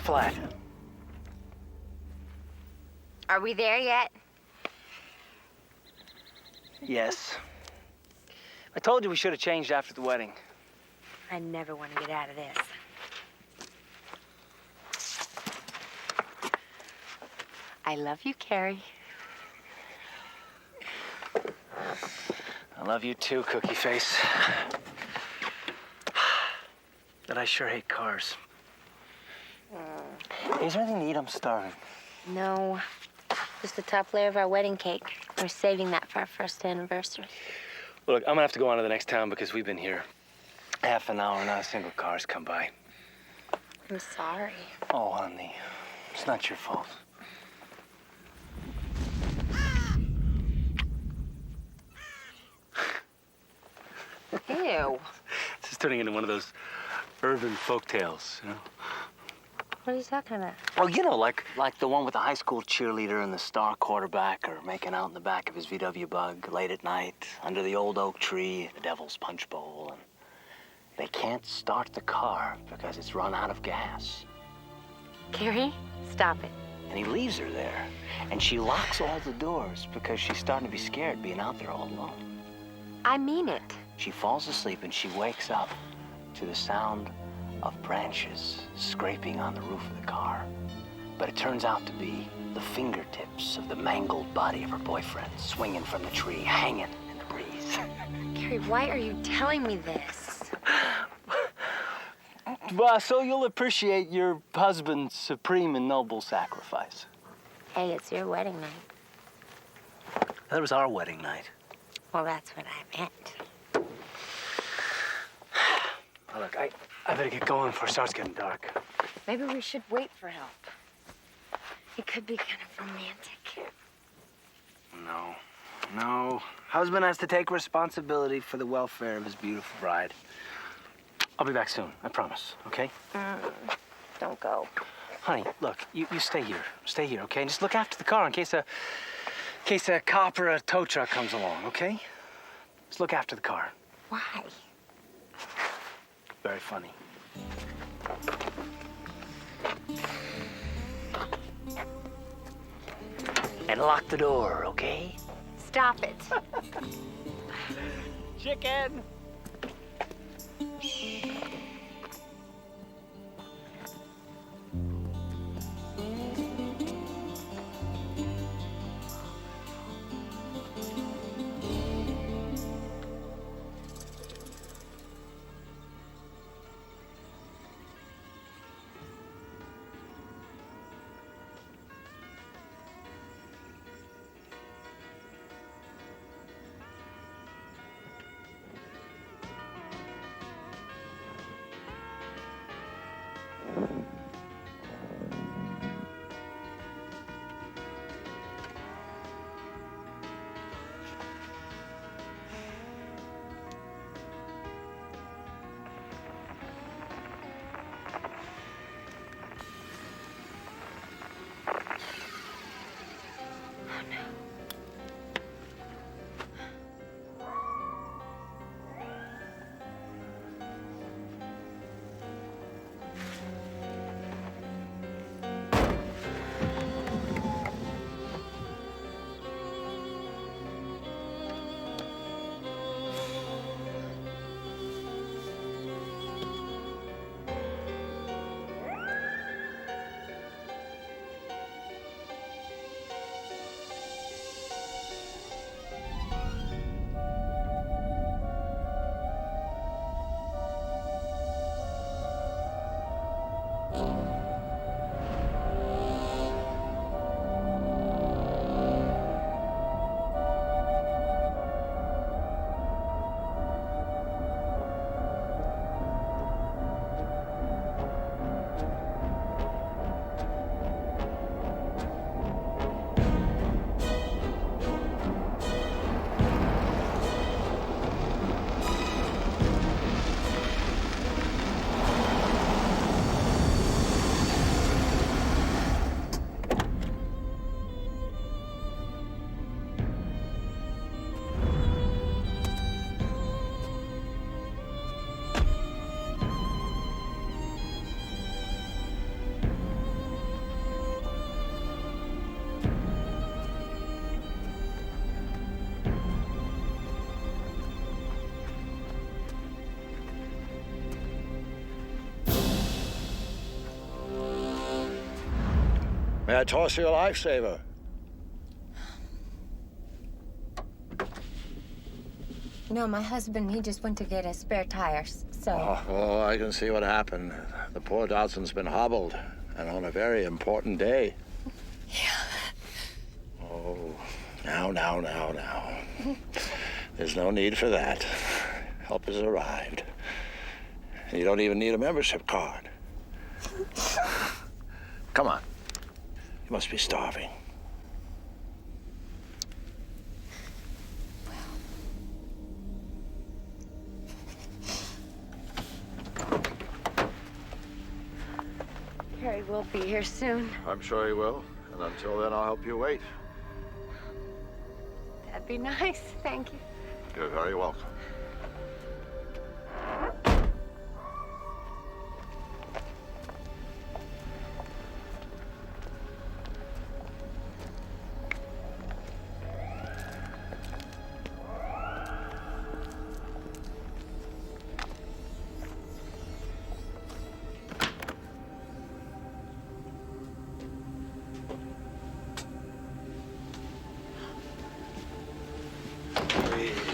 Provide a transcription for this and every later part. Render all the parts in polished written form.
flat. Are we there yet? Yes. I told you we should have changed after the wedding. I never want to get out of this. I love you, Carrie. I love you too, Cookie Face. But I sure hate cars. Hey, is there anything to eat? I'm starving. No, just the top layer of our wedding cake. We're saving that for our first anniversary. Look, I'm gonna have to go on to the next town because we've been here half an hour and not a single car's come by. I'm sorry. Oh, honey, it's not your fault. Ew. This is turning into one of those urban folk tales, you know? What are you talking about? Well, you know, like the one with the high school cheerleader and the star quarterback are making out in the back of his VW Bug late at night under the old oak tree, the Devil's Punch Bowl, and they can't start the car because it's run out of gas. Carrie, stop it. And he leaves her there, and she locks all the doors because she's starting to be scared being out there all alone. I mean it. She falls asleep and she wakes up to the sound of branches scraping on the roof of the car. But it turns out to be the fingertips of the mangled body of her boyfriend swinging from the tree, hanging in the breeze. Carrie, why are you telling me this? Well, so you'll appreciate your husband's supreme and noble sacrifice. Hey, it's your wedding night. That was our wedding night. Well, that's what I meant. Well, look, I better get going before it starts getting dark. Maybe we should wait for help. It could be kind of romantic. No. Husband has to take responsibility for the welfare of his beautiful bride. I'll be back soon, I promise, okay? Don't go. Honey, look, you stay here. Stay here, okay? And just look after the car in case a cop or a tow truck comes along, okay? Just look after the car. Why? Very funny. And lock the door, okay? Stop it. Chicken! May I toss you a lifesaver? No, my husband, he just went to get his spare tires, so... Oh, I can see what happened. The poor Dodson's been hobbled, and on a very important day. Yeah. Oh, now. There's no need for that. Help has arrived. You don't even need a membership card. Come on. You must be starving. Harry will be here soon. I'm sure he will. And until then, I'll help you wait. That'd be nice, thank you. You're very welcome.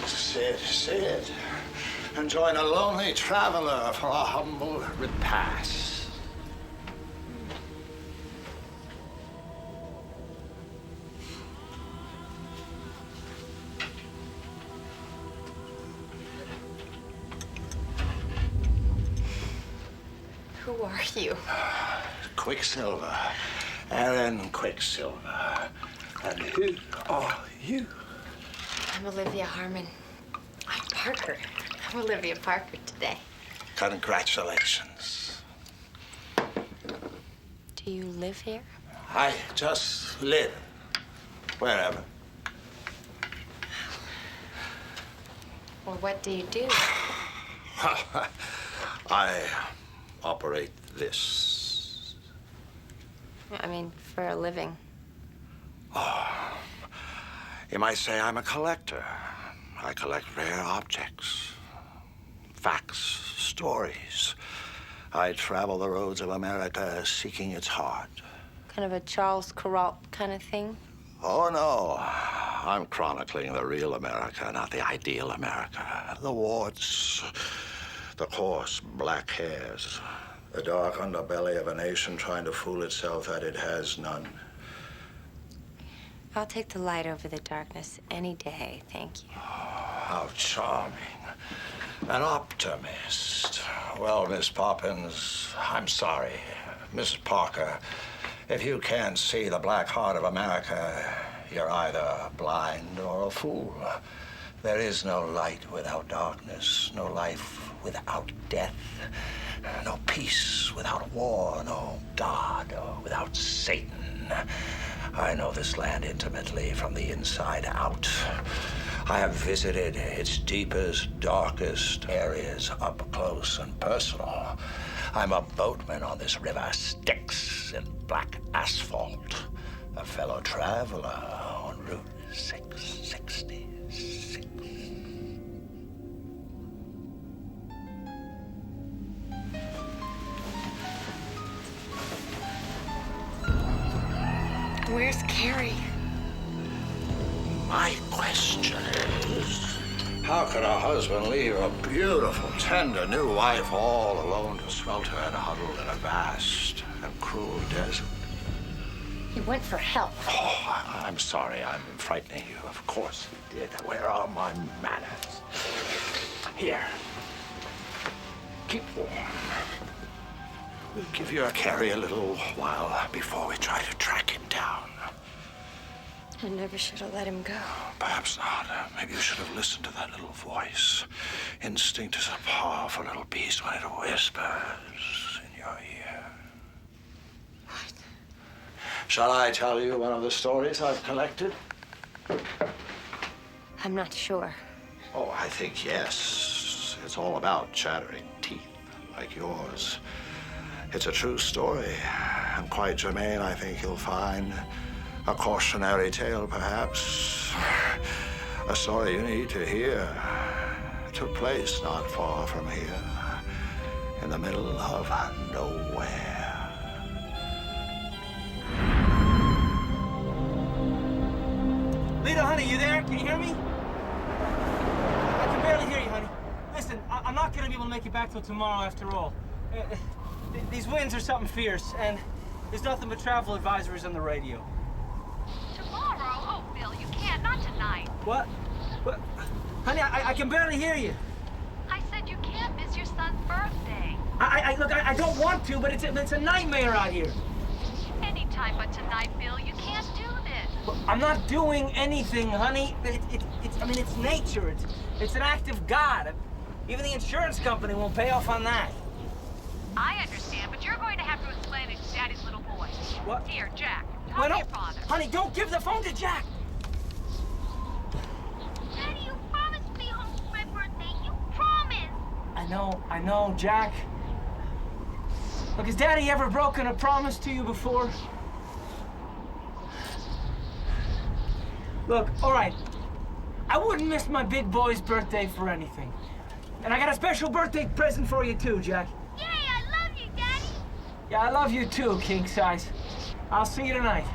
Sit, and join a lonely traveler for a humble repast. Who are you? Quicksilver, Aaron Quicksilver. And who are you? I'm Olivia Harmon. I'm Parker. I'm Olivia Parker today. Congratulations. Do you live here? I just live wherever. Well, what do you do? I operate this. I mean, for a living. You might say I'm a collector. I collect rare objects, facts, stories. I travel the roads of America seeking its heart. Kind of a Charles Kuralt kind of thing? Oh, no. I'm chronicling the real America, not the ideal America. The warts, the coarse black hairs, the dark underbelly of a nation trying to fool itself that it has none. I'll take the light over the darkness any day, thank you. How charming. An optimist. Well, Miss Poppins, I'm sorry. Mrs. Parker, if you can't see the black heart of America, you're either blind or a fool. There is no light without darkness, no life without death, no peace without war, no God without Satan. I know this land intimately from the inside out. I have visited its deepest, darkest areas up close and personal. I'm a boatman on this river Styx in black asphalt, a fellow traveler on Route 666. Where's Carrie? My question is, how could a husband leave a beautiful, tender new wife all alone to swelter and huddle in a vast and cruel desert? He went for help. Oh, I'm sorry. I'm frightening you. Of course he did. Where are my manners? Here. Keep warm. We'll give your Carrie a little while before we try to track him down. I never should have let him go. Perhaps not. Maybe you should have listened to that little voice. Instinct is a powerful little beast when it whispers in your ear. What? Shall I tell you one of the stories I've collected? I'm not sure. Oh, I think yes. It's all about chattering teeth like yours. It's a true story, and quite germane, I think you'll find. A cautionary tale, perhaps. A story you need to hear. It took place not far from here, in the middle of nowhere. Rita, honey, you there? Can you hear me? I can barely hear you, honey. Listen, I'm not gonna be able to make it back till tomorrow after all. These winds are something fierce, and there's nothing but travel advisories on the radio. Tomorrow? Oh, Bill, you can't. Not tonight. What? What? Honey, I can barely hear you. I said you can't miss your son's birthday. Look, I don't want to, but it's a nightmare out here. Anytime but tonight, Bill. You can't do this. Well, I'm not doing anything, honey. It's nature. It's an act of God. Even the insurance company won't pay off on that. I understand, but you're going to have to explain it to Daddy's little boy. What? Here, Jack. Well, Talk to no, your father. honey, don't give the phone to Jack. Daddy, you promised to be home for my birthday. You promised. I know, Jack. Look, has Daddy ever broken a promise to you before? Look, all right. I wouldn't miss my big boy's birthday for anything. And I got a special birthday present for you too, Jack. Yay, I love you, Daddy. Yeah, I love you too, king size. I'll see you tonight.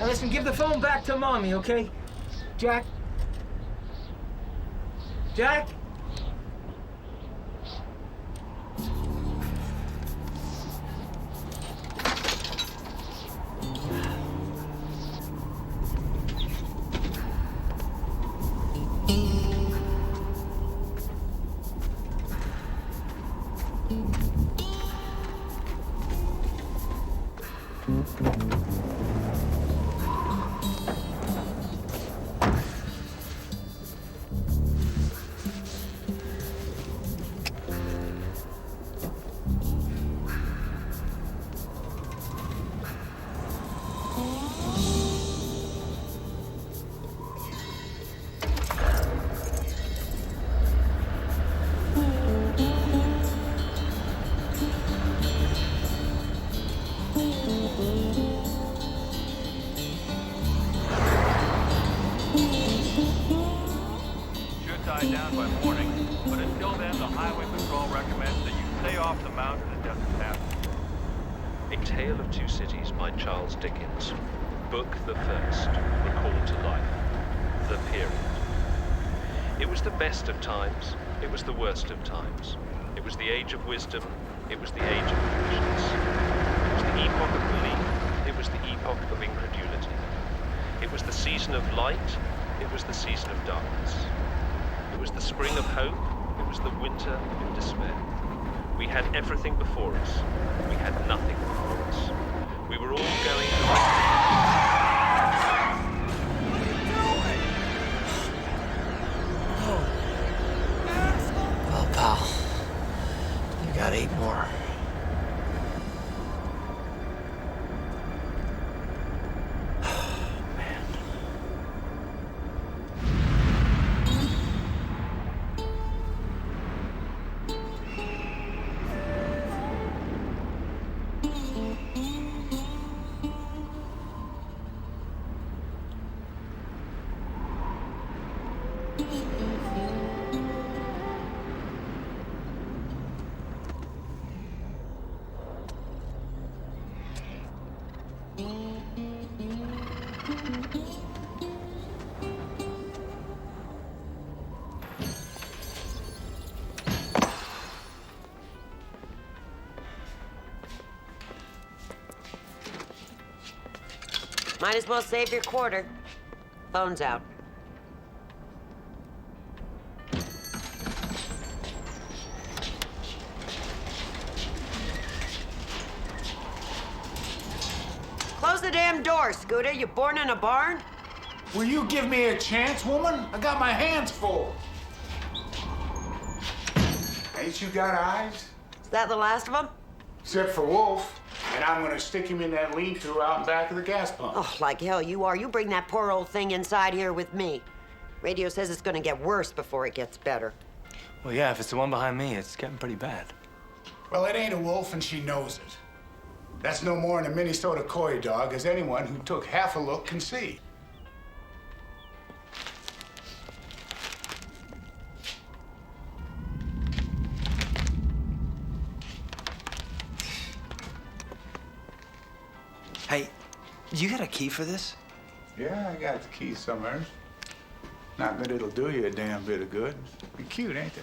Now listen, give the phone back to Mommy, okay? Jack? Jack? Die down by morning, but until then, the Highway Patrol recommends that you stay off the mountain and desert path. A Tale of Two Cities by Charles Dickens. Book the first, recalled to life. The period. It was the best of times, it was the worst of times. It was the age of wisdom, it was the age of foolishness. It was the epoch of belief, it was the epoch of incredulity. It was the season of light, it was the season of darkness. It was the spring of hope, it was the winter of despair. We had everything before us, we had nothing before us. We were all going the Well, pal, you got 8 more. Might as well save your quarter. Phone's out. Close the damn door, Scooter. You born in a barn? Will you give me a chance, woman? I got my hands full. Ain't you got eyes? Is that the last of them? Except for Wolf. And I'm gonna stick him in that lean-to out in back of the gas pump. Oh, like hell you are. You bring that poor old thing inside here with me. Radio says it's gonna get worse before it gets better. Well, yeah, if it's the one behind me, it's getting pretty bad. Well, it ain't a wolf, and she knows it. That's no more than a Minnesota coy dog, as anyone who took half a look can see. Hey, you got a key for this? Yeah, I got the key somewhere. Not that it'll do you a damn bit of good. They're cute, ain't they?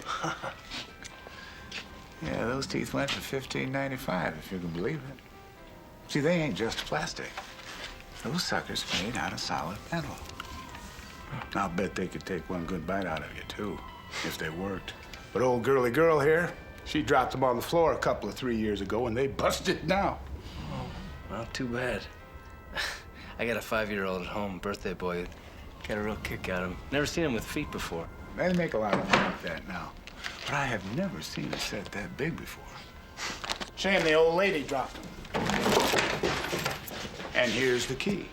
Yeah, those teeth went for $15.95, if you can believe it. See, they ain't just plastic. Those suckers made out of solid metal. I'll bet they could take one good bite out of you, too, if they worked. But old girly girl here, she dropped them on the floor a couple of 3 years ago, and they busted now. Oh, well, too bad. I got a 5-year-old at home, birthday boy. Got a real kick out of him. Never seen him with feet before. They make a lot of them like that now. But I have never seen a set that big before. Shame the old lady dropped them. And here's the key.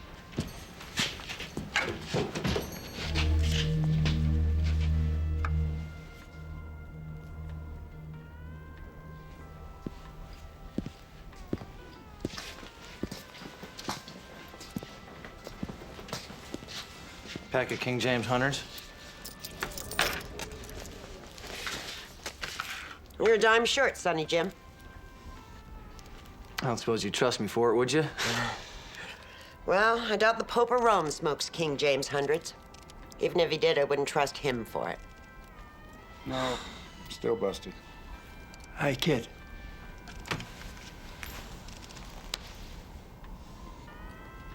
Pack of King James Hunters. You're a dime short, Sonny Jim. I don't suppose you'd trust me for it, would you? Well, I doubt the Pope of Rome smokes King James hundreds. Even if he did, I wouldn't trust him for it. No, still busted. Hi, kid.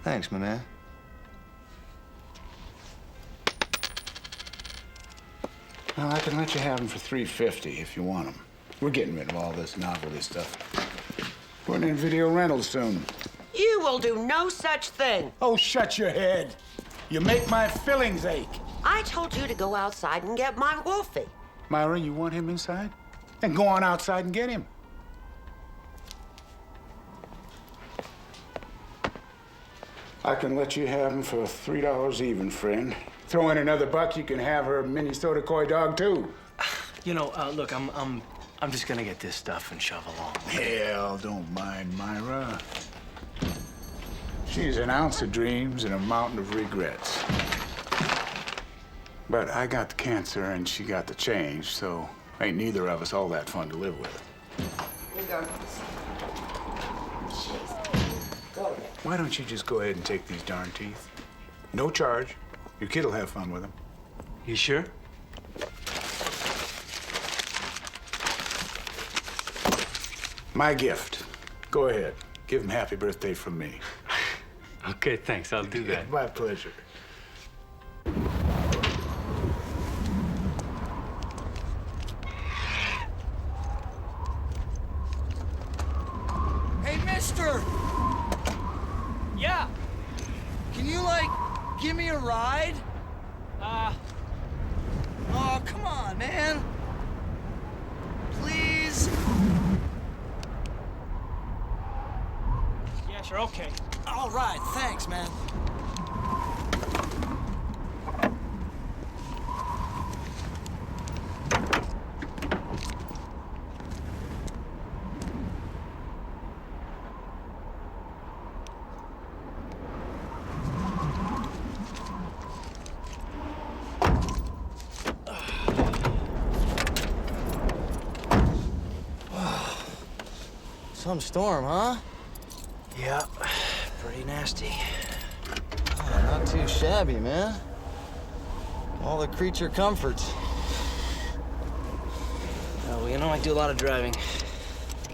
Thanks, my man. Well, I can let you have them for $3.50 if you want them. We're getting rid of all this novelty stuff. Putting in video rentals soon. You will do no such thing. Oh, shut your head. You make my fillings ache. I told you to go outside and get my Wolfie. Myra, you want him inside? Then go on outside and get him. I can let you have him for $3 even, friend. Throw in another buck, you can have her Minnesota coy dog, too. You know, look, I'm just gonna get this stuff and shove along. Hell, don't mind Myra. She's an ounce of dreams and a mountain of regrets. But I got the cancer and she got the change, so ain't neither of us all that fun to live with. Why don't you just go ahead and take these darn teeth? No charge. Your kid'll have fun with them. You sure? My gift. Go ahead. Give him happy birthday from me. Okay, thanks. I'll do that. My pleasure. Hey, mister! Yeah. Can you, give me a ride? Oh, come on, man. Please? Yeah, sure, okay. All right, thanks, man. Some storm, huh? Yeah, pretty nasty. Oh, not too shabby, man. All the creature comforts. Well, you know, I do a lot of driving.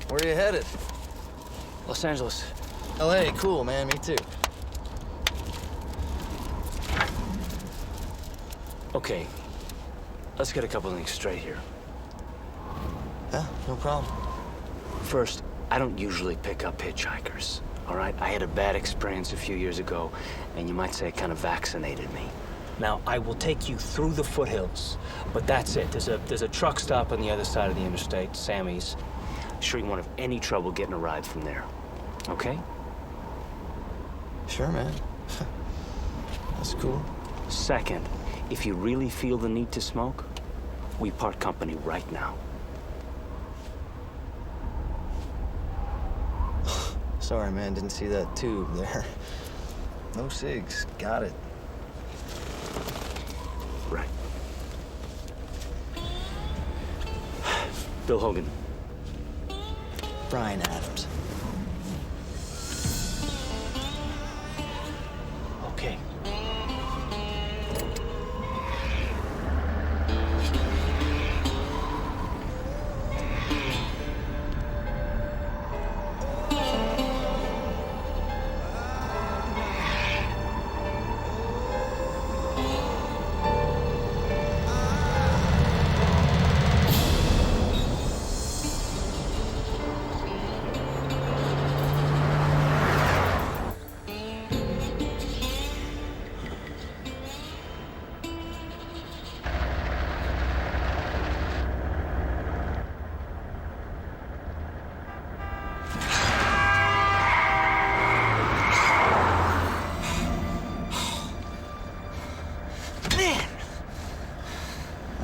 Where are you headed? Los Angeles. LA, cool, man. Me too. Okay, let's get a couple things straight here. Yeah, no problem. First, I don't usually pick up hitchhikers, all right? I had a bad experience a few years ago, and you might say it kind of vaccinated me. Now, I will take you through the foothills, but that's it. There's a truck stop on the other side of the interstate, Sammy's. Sure you won't have any trouble getting a ride from there, okay? Sure, man. That's cool. Second, if you really feel the need to smoke, we part company right now. Sorry, man. Didn't see that tube there. No cigs. Got it. Right. Bill Hogan. Brian Adams. Okay.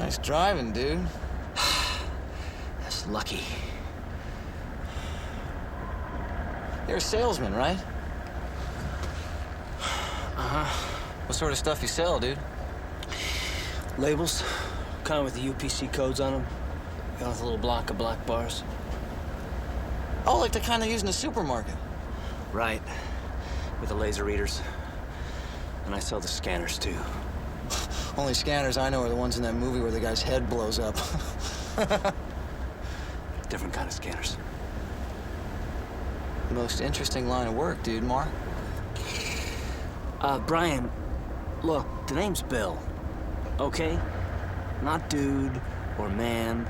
Nice driving, dude. That's lucky. You're a salesman, right? Uh-huh. What sort of stuff you sell, dude? Labels, kind of with the UPC codes on them. Got with a little block of black bars. Oh, like the kind they use in a supermarket. Right. With the laser readers. And I sell the scanners, too. Only scanners I know are the ones in that movie where the guy's head blows up. Different kind of scanners. Most interesting line of work, dude, Mark. Brian, look, the name's Bill, okay? Not dude or man,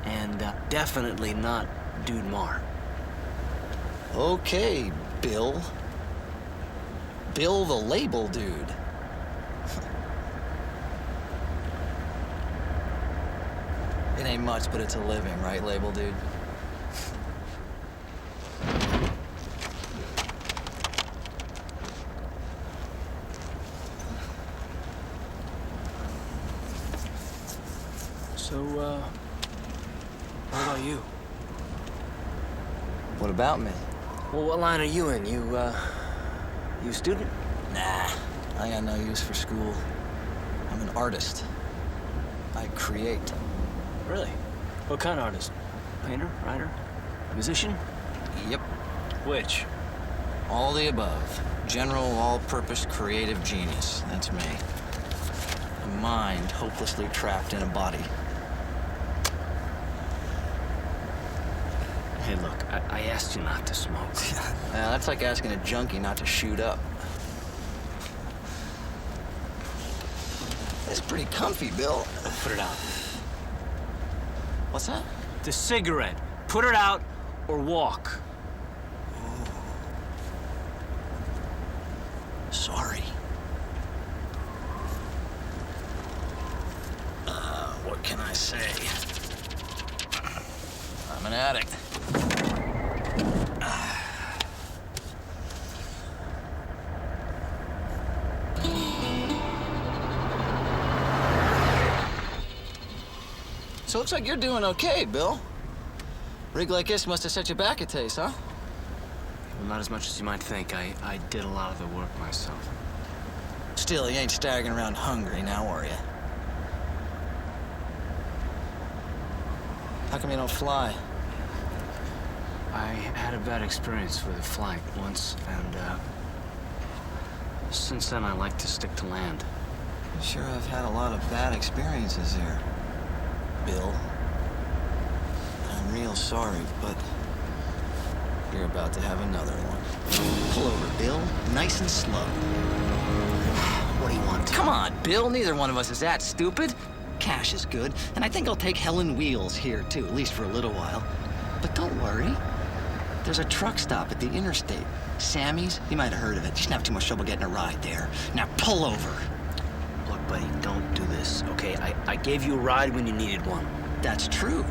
and definitely not Dude Mar. Okay, Bill. Bill the label dude. It ain't much, but it's a living, right, label dude? So, what about you? What about me? Well, what line are you in? You a student? Nah, I got no use for school. I'm an artist. I create. Really? What kind of artist? Painter? Writer? Musician? Yep. Which? All the above. General, all-purpose, creative genius. That's me. A mind hopelessly trapped in a body. Hey, look, I asked you not to smoke. Yeah, that's like asking a junkie not to shoot up. It's pretty comfy, Bill. Put it out. What's that? The cigarette. Put it out or walk. Sorry. What can I say? I'm an addict. So it looks like you're doing okay, Bill. Rig like this must have set you back a taste, huh? Well, not as much as you might think. I did a lot of the work myself. Still, you ain't staggering around hungry now, are you? How come you don't fly? I had a bad experience with a flight once, and since then I like to stick to land. Sure, I've had a lot of bad experiences here, Bill. I'm real sorry, but you're about to have another one. Pull over, Bill. Nice and slow. What do you want? Come on, Bill. Neither one of us is that stupid. Cash is good, and I think I'll take Helen Wheels here, too, at least for a little while. But don't worry. There's a truck stop at the interstate. Sammy's? You might have heard of it. You shouldn't have too much trouble getting a ride there. Now pull over. Look, buddy, don't do this, okay? I gave you a ride when you needed one. That's true.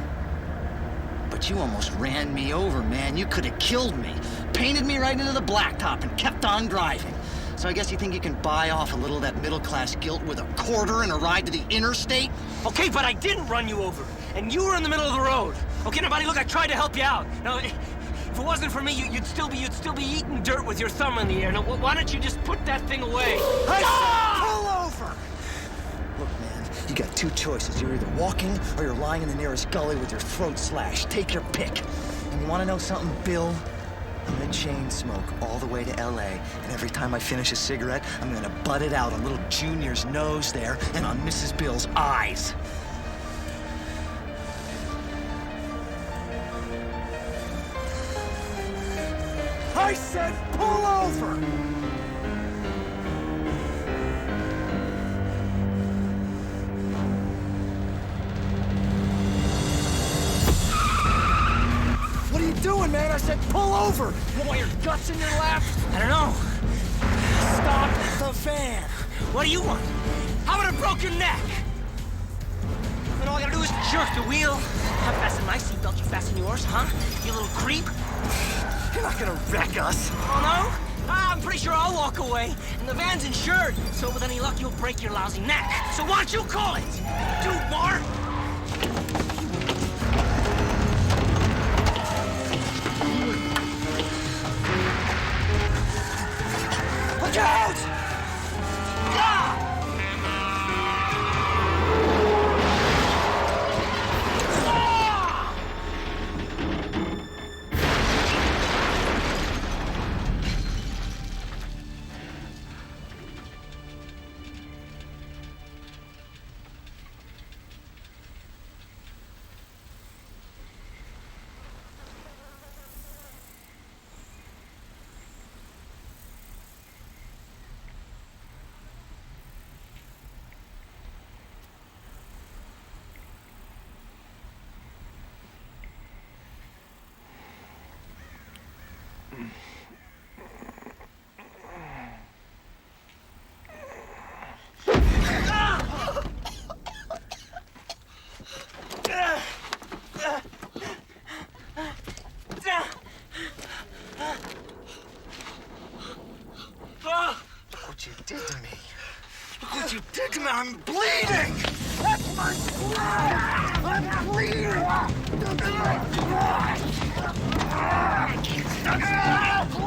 But you almost ran me over, man. You could have killed me. Painted me right into the blacktop and kept on driving. So I guess you think you can buy off a little of that middle-class guilt with a quarter and a ride to the interstate? Okay, but I didn't run you over, and you were in the middle of the road. Okay, now, buddy, look, I tried to help you out. Now, if it wasn't for me, you'd still be eating dirt with your thumb in the air. Now, why don't you just put that thing away? Pull over! Look, man, you got two choices. You're either walking or you're lying in the nearest gully with your throat slashed. Take your pick. And you want to know something, Bill? I'm gonna chain smoke all the way to LA, and every time I finish a cigarette, I'm gonna butt it out on little Junior's nose there and on Mrs. Bill's eyes. I said pull over! What are you doing, man? I said pull over! You want your guts in your lap? I don't know. Stop the van! What do you want? How about a broken neck? And all I gotta do is jerk the wheel. I fasten my seatbelt, you fasten yours, huh? You little creep. You're not gonna wreck us. Oh, no? I'm pretty sure I'll walk away, and the van's insured, so with any luck you'll break your lousy neck. So why don't you call it? Dude, Bart! Look out! Ah! Look what you did to me. Look what you did to me. I'm bleeding. That's my blood. I'm bleeding. That's my blood. That's my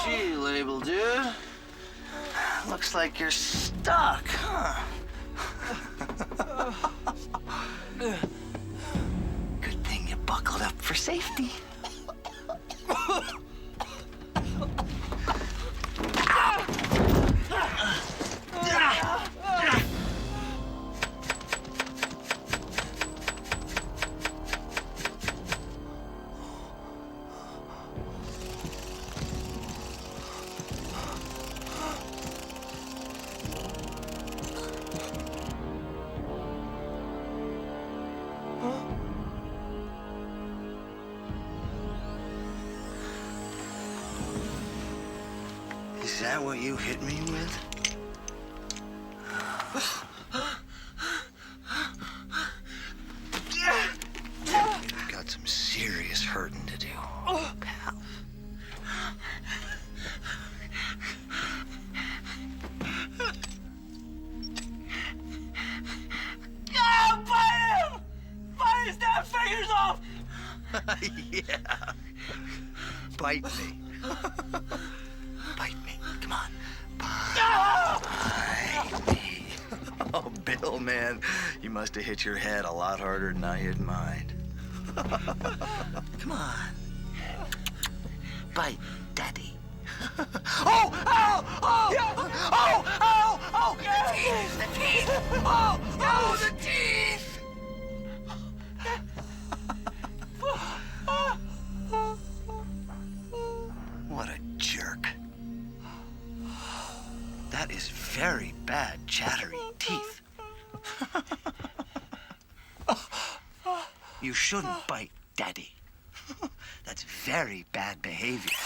Gee, label dude. Looks like you're stuck, huh? Good thing you buckled up for safety. Is that what you hit me with? You've got some serious hurting to do, pal. Bite him! Bite his damn fingers off! Yeah. Bite me. Bite me. Come on. Bite me. Oh, Bill, man. You must have hit your head a lot harder than I hit mine. Come on. Bite, Daddy. Oh! Ow! Oh! Oh! Oh! Oh! The teeth! The teeth! Oh! Oh! The teeth! What a jerk. That is very bad, chattery teeth. You shouldn't bite Daddy. That's very bad behavior.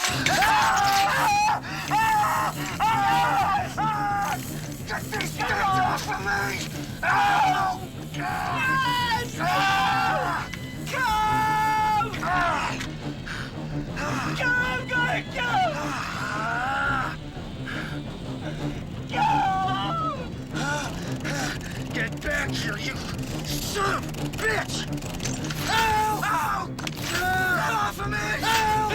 Get these things off of me! Oh! I'm gonna kill him! Get back here, you son of a bitch! Ow! Ow! Get off of me! Ow!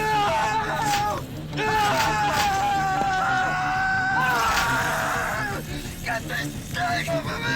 Get this thing off of me!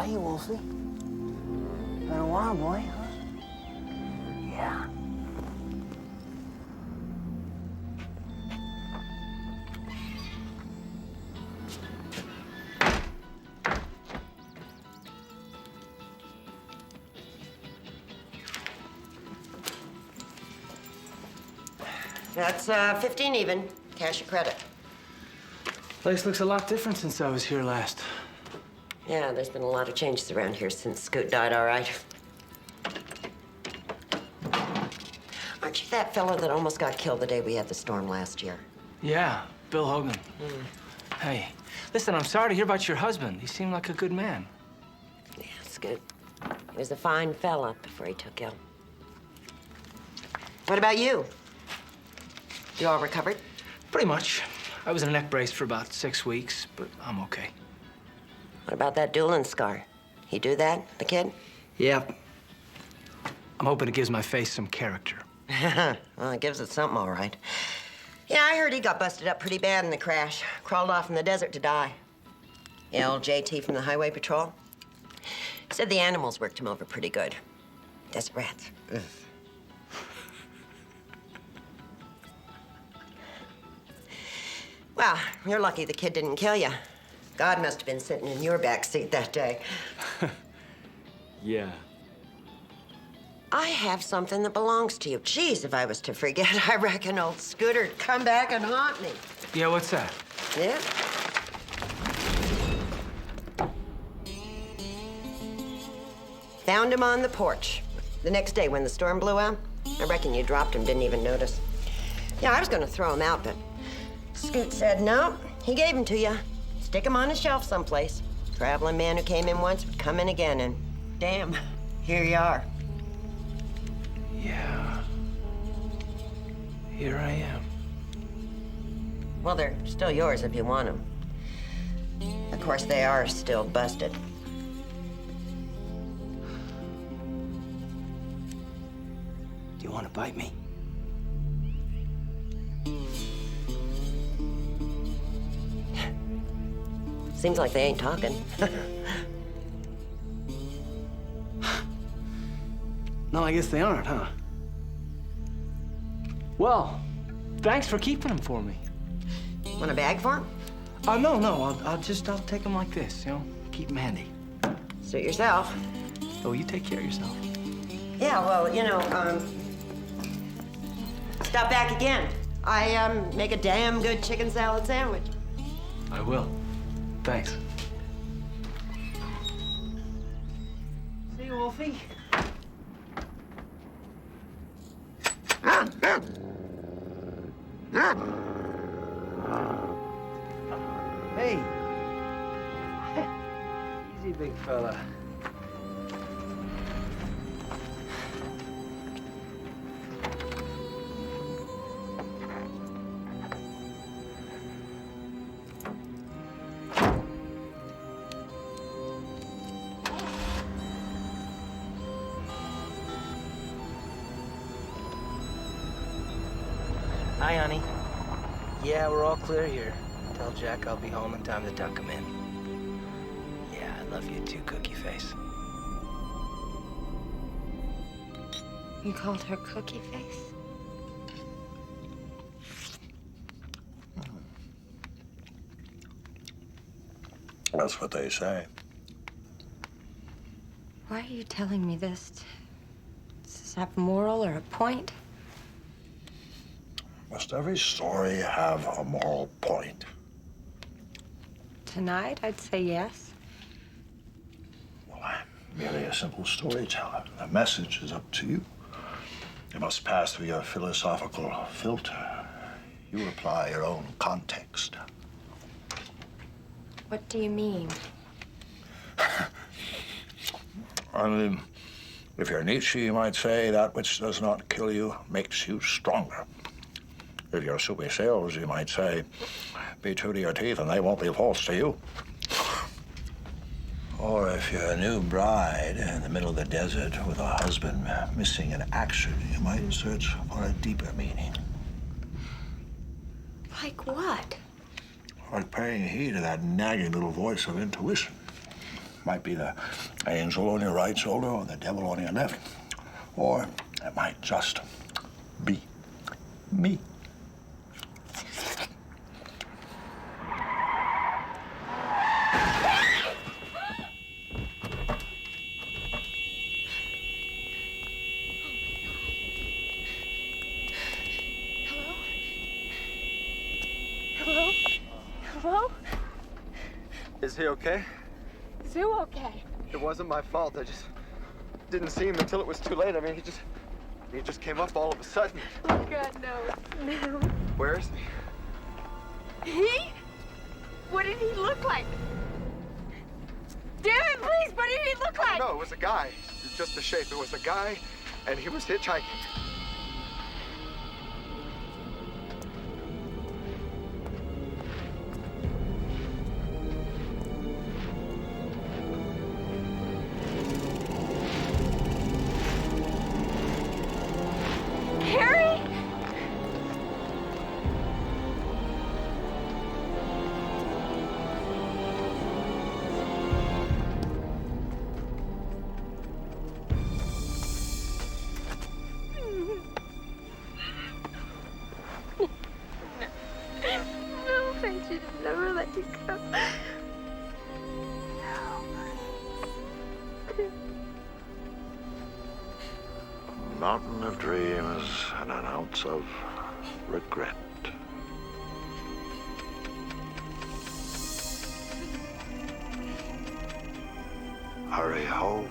Hey, Wolfie. Been a while, boy, huh? Yeah. That's 15 even. Cash or credit. Place looks a lot different since I was here last. Yeah, there's been a lot of changes around here since Scoot died, all right. Aren't you that fella that almost got killed the day we had the storm last year? Yeah, Bill Hogan. Hey, listen, I'm sorry to hear about your husband. He seemed like a good man. Yeah, Scoot. He was a fine fella before he took ill. What about you? You all recovered? Pretty much. I was in a neck brace for about 6 weeks, but I'm okay. What about that dueling scar? He do that, the kid? Yeah. I'm hoping it gives my face some character. Well, it gives it something, all right. Yeah, I heard he got busted up pretty bad in the crash. Crawled off in the desert to die. Yeah, old JT from the Highway Patrol. Said the animals worked him over pretty good. Desert rats. Ugh. Well, you're lucky the kid didn't kill you. God must have been sitting in your back seat that day. Yeah. I have something that belongs to you. Geez, if I was to forget, I reckon old Scooter'd come back and haunt me. Yeah, what's that? Yeah. Found him on the porch. The next day when the storm blew out, I reckon you dropped him, didn't even notice. Yeah, I was gonna throw him out, but Scoot said no. He gave them to you. Stick them on a shelf someplace. Traveling man who came in once would come in again, and damn, here you are. Yeah. Here I am. Well, they're still yours if you want them. Of course, they are still busted. Do you want to bite me? Seems like they ain't talking. No, I guess they aren't, huh? Well, thanks for keeping them for me. Want a bag for them? No. I'll take them like this, you know? Keep them handy. Suit yourself. Oh, you take care of yourself. Yeah, well, you know, stop back again. I, make a damn good chicken salad sandwich. I will. Thanks. See you, Wolfie. Hey. Easy, big fella. Hi, honey. Yeah, we're all clear here. Tell Jack I'll be home in time to tuck him in. Yeah, I love you too, Cookie Face. You called her Cookie Face? That's what they say. Why are you telling me this? Does this have a moral or a point? Must every story have a moral point? Tonight, I'd say yes. Well, I'm merely a simple storyteller. The message is up to you. It must pass through your philosophical filter. You apply your own context. What do you mean? I mean, if you're Nietzsche, you might say that which does not kill you makes you stronger. If you're Soupy Sales, you might say, be true to your teeth and they won't be false to you. Or if you're a new bride in the middle of the desert with a husband missing in action, you might search for a deeper meaning. Like what? Like paying heed to that nagging little voice of intuition. Might be the angel on your right shoulder or the devil on your left. Or it might just be me. Hello? Hello? Is he okay? Is who okay? It wasn't my fault. I just didn't see him until it was too late. I mean, he just came up all of a sudden. Oh, God, no. No. Where is he? He? What did he look like? Damn it, please, what did he look like? No, it was a guy. Just the shape. It was a guy, and he was hitchhiking. Harry? No, I should have never let you go. Not in a dream is an ounce of regret. Hurry home.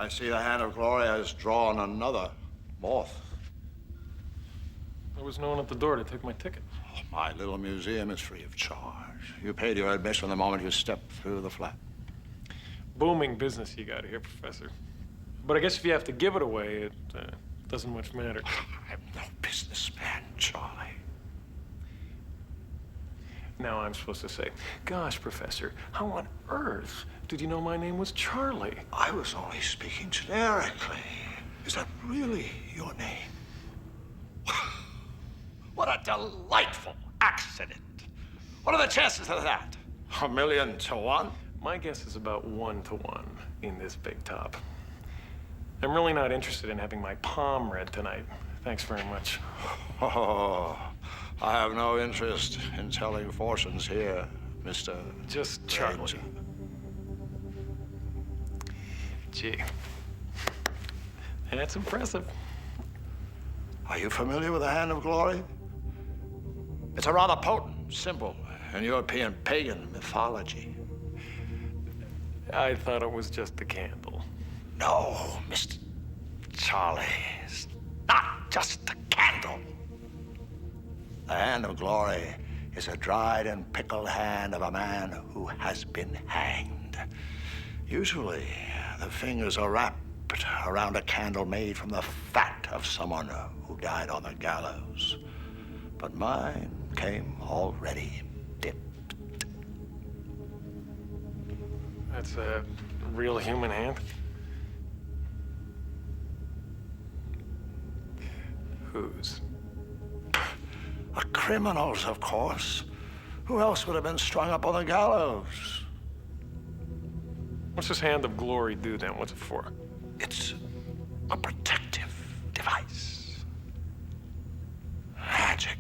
I see the hand of glory has drawn another moth. There was no one at the door to take my ticket. Oh, my little museum is free of charge. You paid your admission the moment you stepped through the flat. Booming business you got here, Professor. But I guess if you have to give it away, it doesn't much matter. I'm no businessman, Charlie. Now I'm supposed to say, gosh, Professor, how on earth did you know my name was Charlie? I was only speaking generically. Is that really your name? What a delightful accident. What are the chances of that? 1,000,000 to 1? My guess is about 1 to 1 in this big top. I'm really not interested in having my palm read tonight. Thanks very much. Oh, I have no interest in telling fortunes here, Mr. Just Charlie. Ranger. Gee, that's impressive. Are you familiar with the Hand of Glory? It's a rather potent symbol in European pagan mythology. I thought it was just a candle. No, Mr. Charlie, it's not just a candle. The Hand of Glory is a dried and pickled hand of a man who has been hanged. Usually, the fingers are wrapped around a candle made from the fat of someone who died on the gallows. But mine came already dipped. That's a real human hand? Whose? A criminal's, of course. Who else would have been strung up on the gallows? What's this Hand of Glory do then? What's it for? It's a protective device. Magic,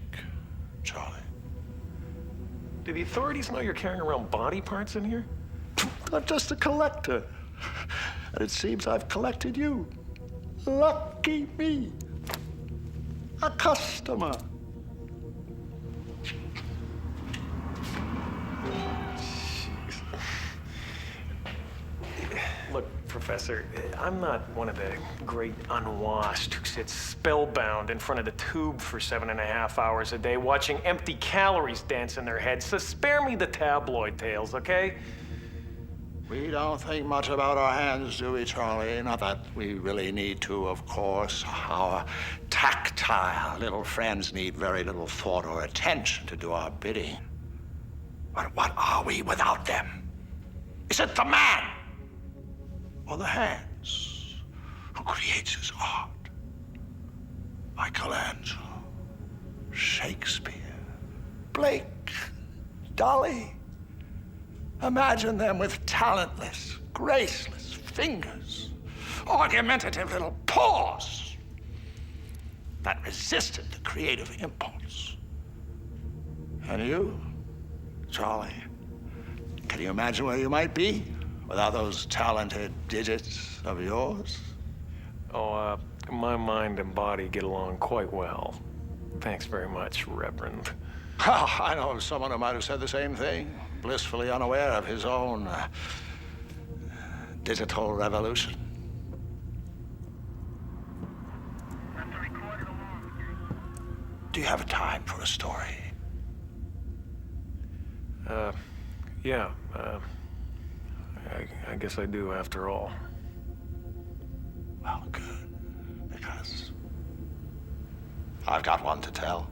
Charlie. Do the authorities know you're carrying around body parts in here? I'm just a collector. And it seems I've collected you. Lucky me. A customer. Look, Professor, I'm not one of the great unwashed who sits spellbound in front of the tube for 7.5 hours a day watching empty calories dance in their heads, so spare me the tabloid tales, okay? We don't think much about our hands, do we, Charlie? Not that we really need to, of course. Our tactile little friends need very little thought or attention to do our bidding. But what are we without them? Is it the man or the hands who creates his art? Michelangelo, Shakespeare, Blake, Dolly. Imagine them with talentless, graceless fingers, argumentative little paws that resisted the creative impulse. And you, Charlie, can you imagine where you might be without those talented digits of yours? Oh, my mind and body get along quite well. Thanks very much, Reverend. Oh, I know of someone who might have said the same thing, blissfully unaware of his own digital revolution. Do you have time for a story? Yeah, I guess I do after all. Well, good, because I've got one to tell.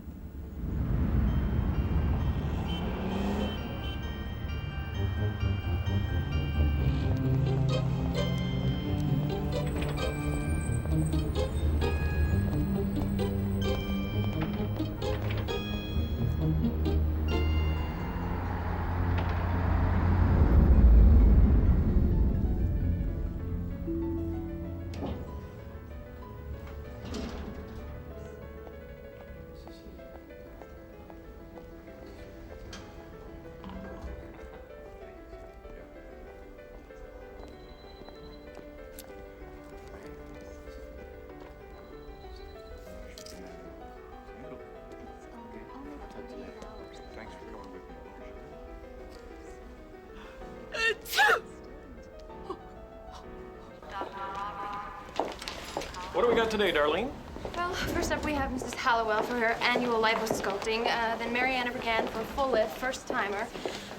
today, Darlene? Well, first up we have Mrs. Hallowell for her annual liposculpting, then Mariana Brigand for a full lift, first timer,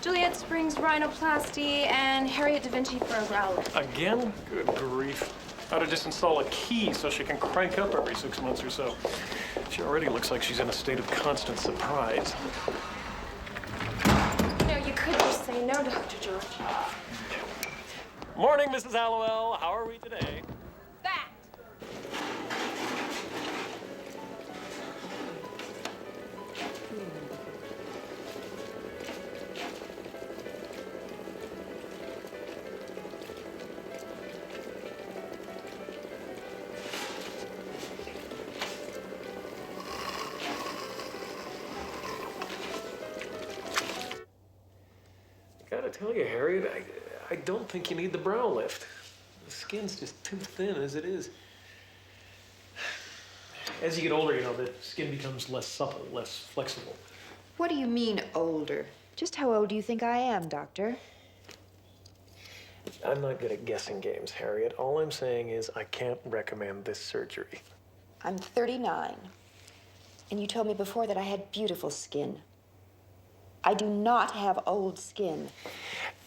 Juliet Springs rhinoplasty, and Harriet Da Vinci for a brow lift. Again? Good grief. Ought to just install a key so she can crank up every 6 months or so. She already looks like she's in a state of constant surprise. No, you could just say no, Dr. George. Morning, Mrs. Hallowell. How are we today? That! I gotta tell you, Harriet, I don't think you need the brow lift. The skin's just too thin as it is. As you get older, you know, the skin becomes less supple, less flexible. What do you mean, older? Just how old do you think I am, Doctor? I'm not good at guessing games, Harriet. All I'm saying is I can't recommend this surgery. I'm 39. And you told me before that I had beautiful skin. I do not have old skin.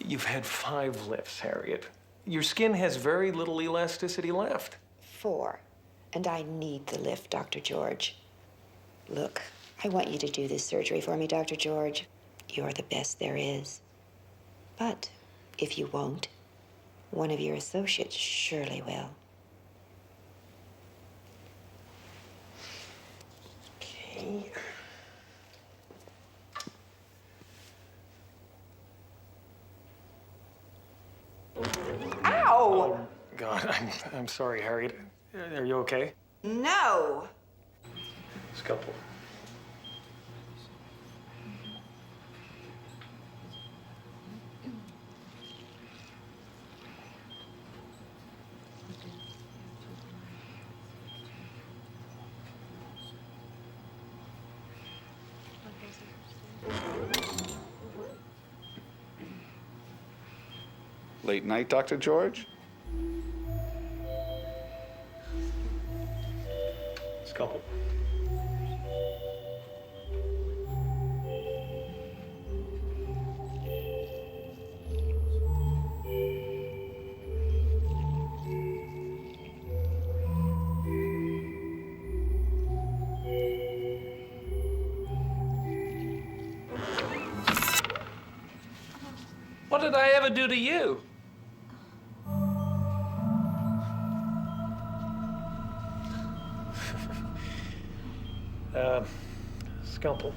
You've had 5 lifts, Harriet. Your skin has very little elasticity left. 4. And I need the lift, Dr. George. Look, I want you to do this surgery for me, Dr. George. You're the best there is. But if you won't, one of your associates surely will. Okay. Ow! Oh, God, I'm sorry, Harriet. Are you okay? No! Scalpel. Late night, Dr. George? Scalpel. What did I ever do to you? Scalpel.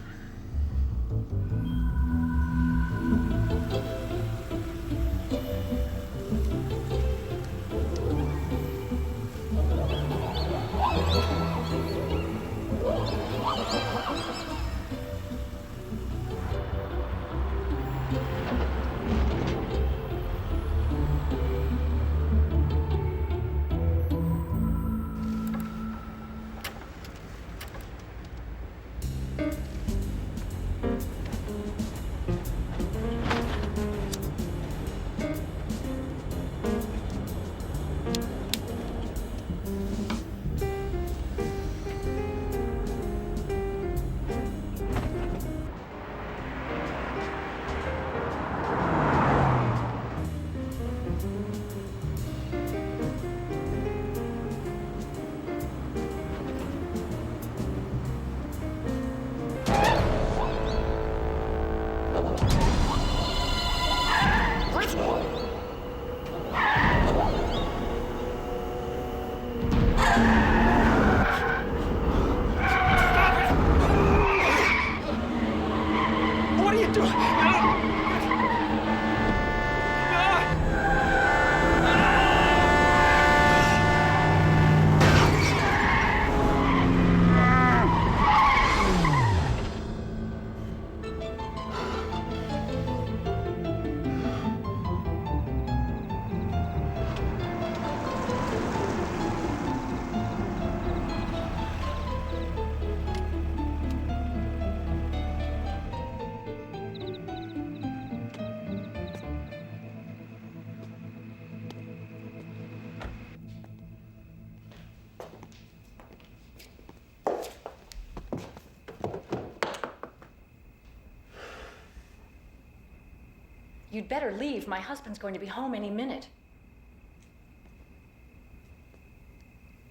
You'd better leave. My husband's going to be home any minute.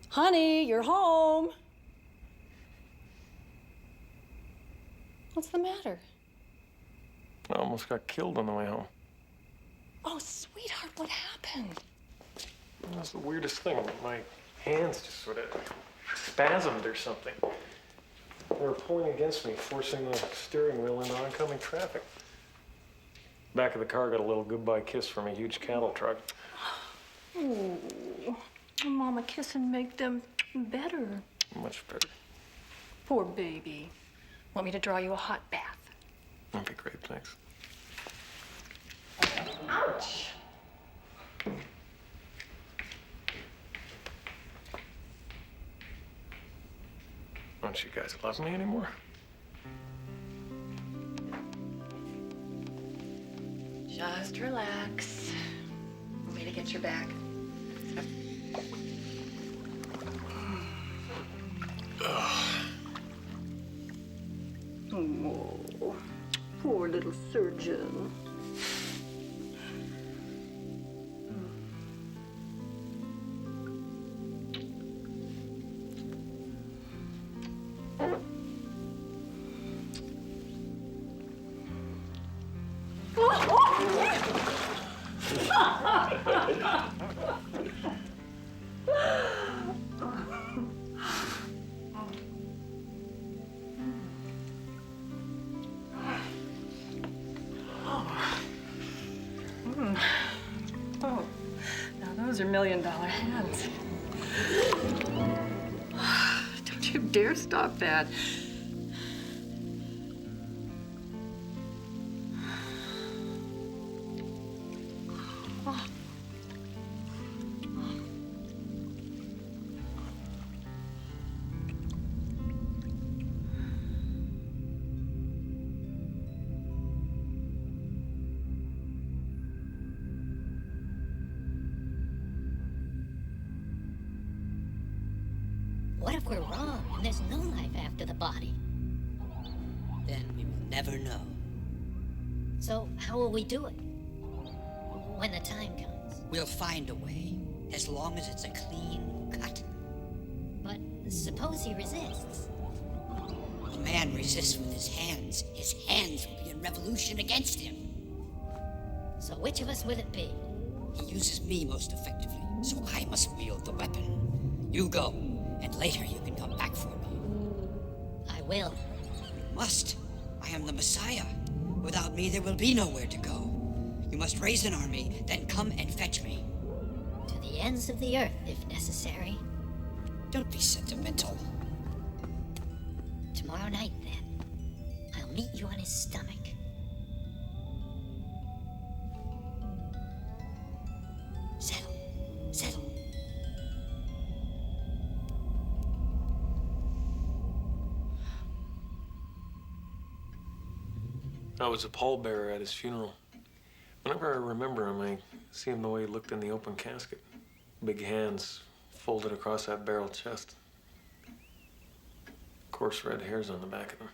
Honey, you're home. What's the matter? I almost got killed on the way home. Oh, sweetheart, what happened? That's the weirdest thing. My hands just sort of spasmed or something. They were pulling against me, forcing the steering wheel into oncoming traffic. Back of the car got a little goodbye kiss from a huge cattle truck. Oh, Mama, kiss and make them better. Much better. Poor baby. Want me to draw you a hot bath? That'd be great, thanks. Ouch! Don't you guys love me anymore? Just relax. Want me to get your back? Oh, poor little surgeon. Oh, now those are $1 million hands. Don't you dare stop that. What if we're wrong and there's no life after the body? Then we will never know. So how will we do it? When the time comes. We'll find a way, as long as it's a clean cut. But suppose he resists. A man resists with his hands will be in revolution against him. So which of us will it be? He uses me most effectively, so I must wield the weapon. You go, and later you can come back for me. I will. You must. I am the Messiah. Without me, there will be nowhere to go. You must raise an army, then come and fetch me. To the ends of the earth, if necessary. Don't be sentimental. Tomorrow night, then. I'll meet you on his stomach. Settle. Settle. I was a pallbearer at his funeral. Whenever I remember him, I see him the way he looked in the open casket. Big hands folded across that barrel chest. Coarse red hairs on the back of them.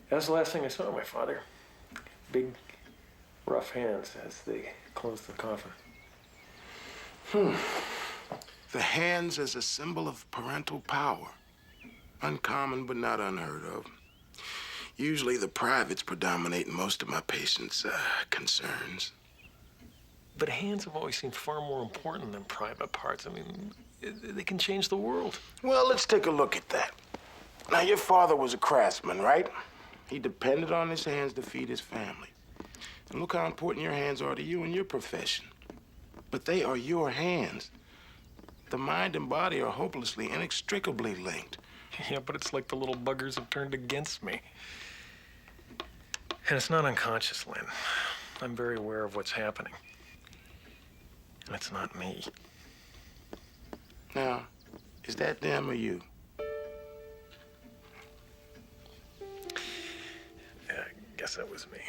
That's the last thing I saw of my father. Big, rough hands as they closed the coffin. The hands as a symbol of parental power. Uncommon, but not unheard of. Usually the privates predominate in most of my patients' concerns. But hands have always seemed far more important than private parts. I mean, they can change the world. Well, let's take a look at that. Now, your father was a craftsman, right? He depended on his hands to feed his family. And look how important your hands are to you in your profession. But they are your hands. The mind and body are hopelessly, inextricably linked. Yeah, but it's like the little buggers have turned against me. And it's not unconscious, Lynn. I'm very aware of what's happening. And it's not me. Now, is that them or you? Yeah, I guess that was me.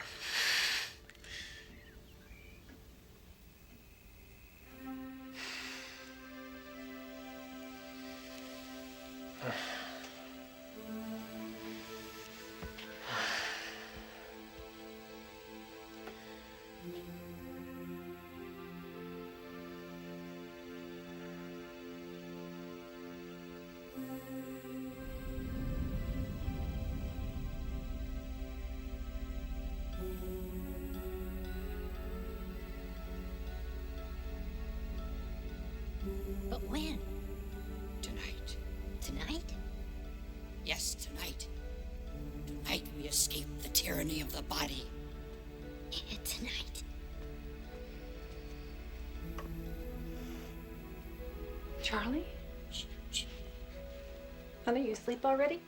of the body. Tonight. Charlie? Honey, you asleep already?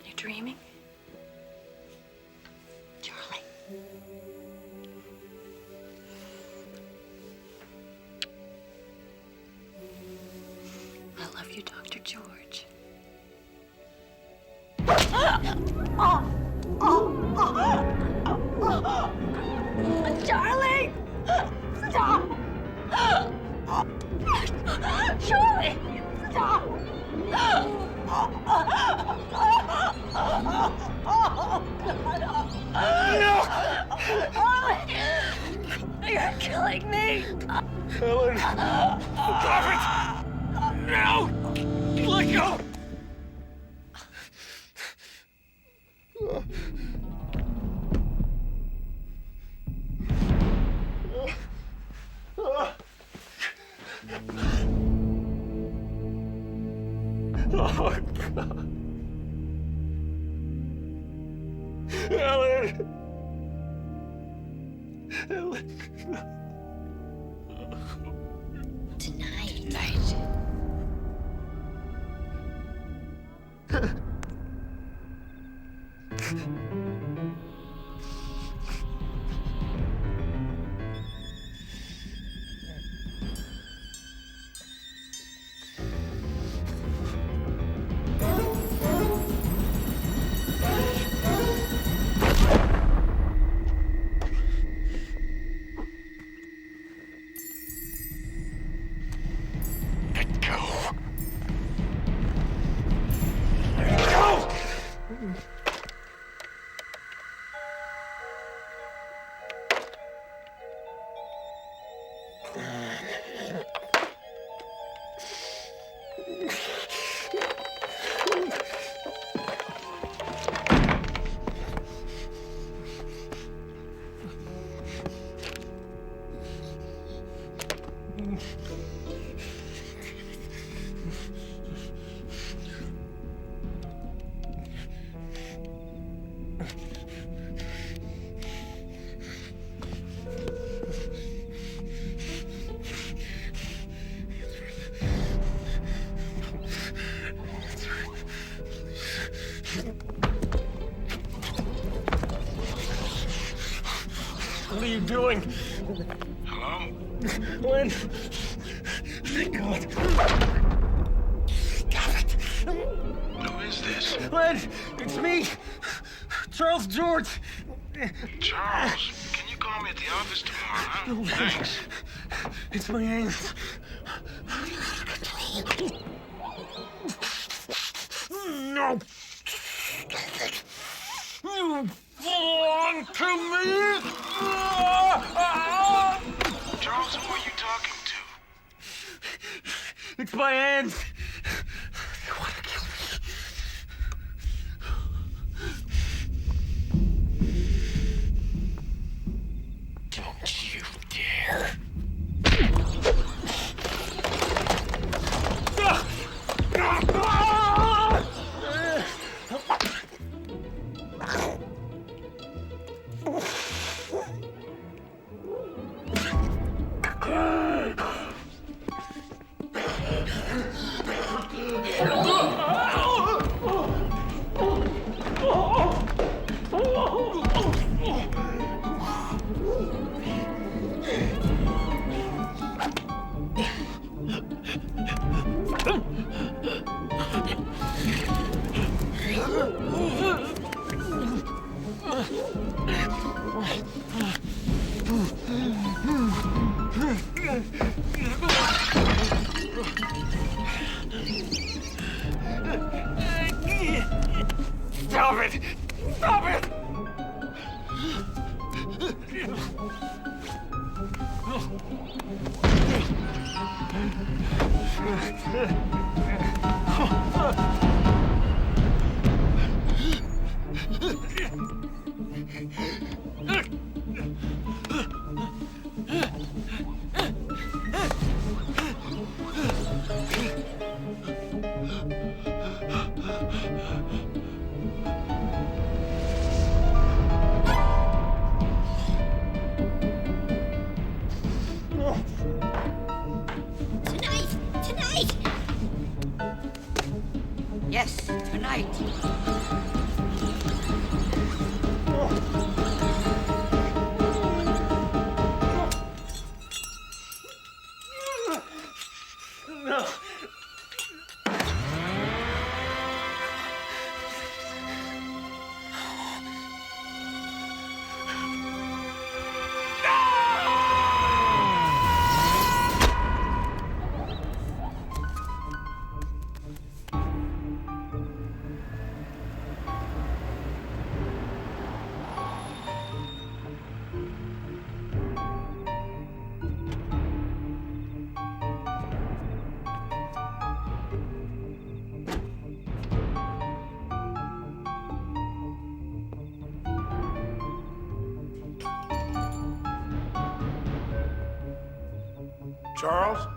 You dreaming? Charlie. I love you, Dr. George. Charlie! Stop! Charlie! Stop! No! You're killing me! Helen! Stop it! No! Let go! Oh, God. Helen! Helen! Tonight. Let go! Let go! What are you doing? Hello? Lynn! Thank God. Stop it! Who is this? Lynn! It's me! Charles George! Charles, can you call me at the office tomorrow, huh? No, Thanks. It's my hands. No! Stop it! You belong to me! Charles, who are you talking to? It's my hands! They want to kill me. Don't you dare! Stop it! Stop it! Charles?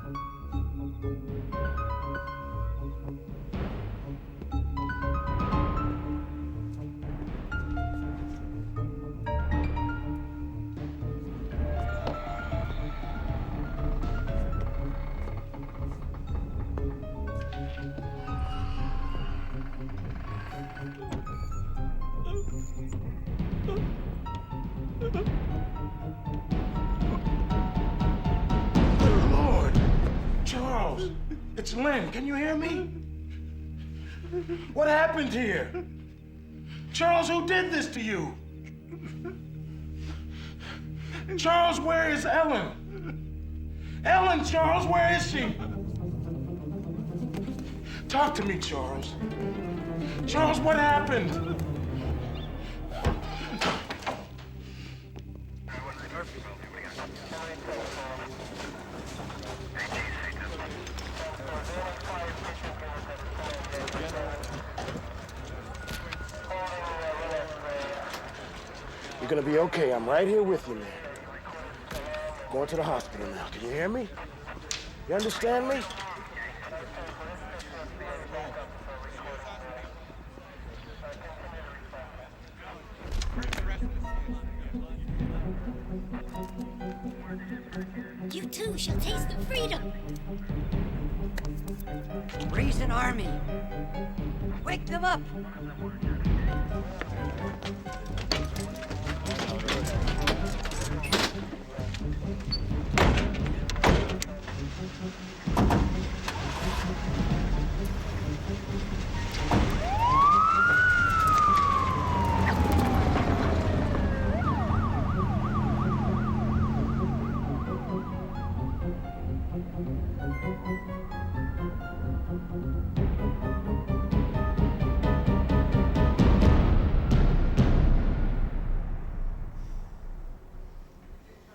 Lord! Charles! It's Lynn. Can you hear me? What happened here? Charles, who did this to you? Charles, where is Ellen? Ellen, Charles, where is she? Talk to me, Charles. Charles, what happened? You're gonna be okay. I'm right here with you, man. Going to the hospital now. Can you hear me? You understand me? You too shall taste the freedom. Raise an army. Wake them up.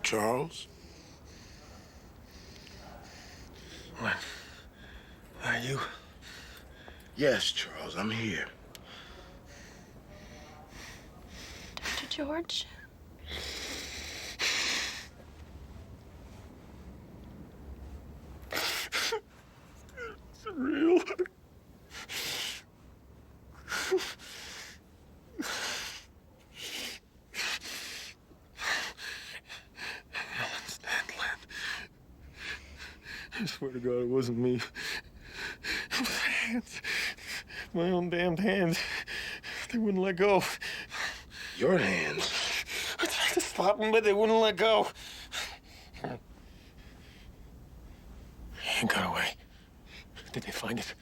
Charles? What? Are you? Yes, Charles, I'm here. Dr. George? It's real. I swear to God, it wasn't me. It was hands. My own damned hands. They wouldn't let go. Your hands? I tried to stop them, but they wouldn't let go. It got away. Did they find it?